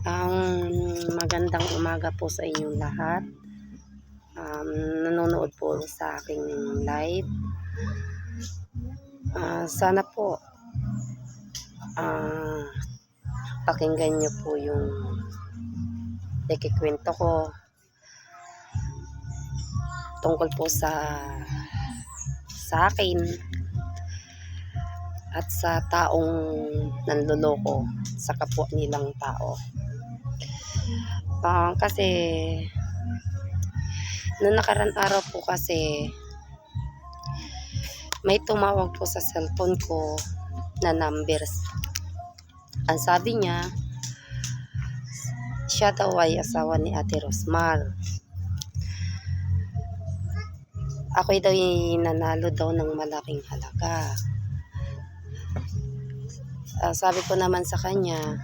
Magandang umaga po sa inyong lahat. Nanonood po sa aking live. Sana po pakinggan nyo po yung ikikwento ko tungkol po sa akin at sa taong nanloloko sa kapwa nilang tao. Kasi noong nakaraan araw po kasi may tumawag po sa cellphone ko na numbers. Ang sabi niya, siya daw ay asawa ni Ate Rosmar. Ako'y daw nanalo daw ng malaking halaga. Sabi ko naman sa kanya,